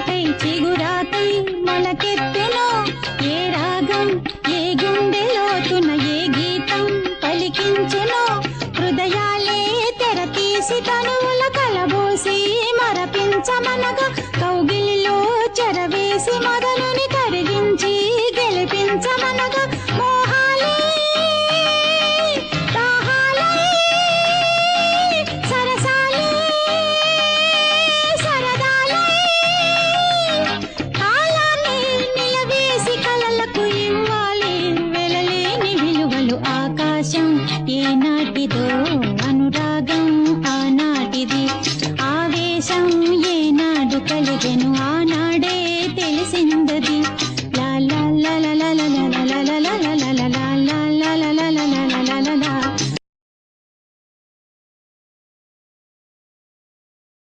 చినుకై చిగురాకై మొలకెత్తెనో ఏ రాగం ఏ గుండె లోతున ఏ గీతం పలికించెనో హృదయాలే తెర తీసి తనువుల కలబోసి మరపించమనగా కౌగిలిలో చెరవేసి మొదలుని కరిగించి గెలిపించమనగా మోహాలే దాహాలే సరసాలే సరదాలే కాలాన్ని నిలవేసి కలలకు ఇవ్వాలి వెలలేని విలువలు ఆకాశం ఏనాటిదో అనురాగం ఆనాటిది ఆవేశం ఏనాడు కలిగెను ఆనా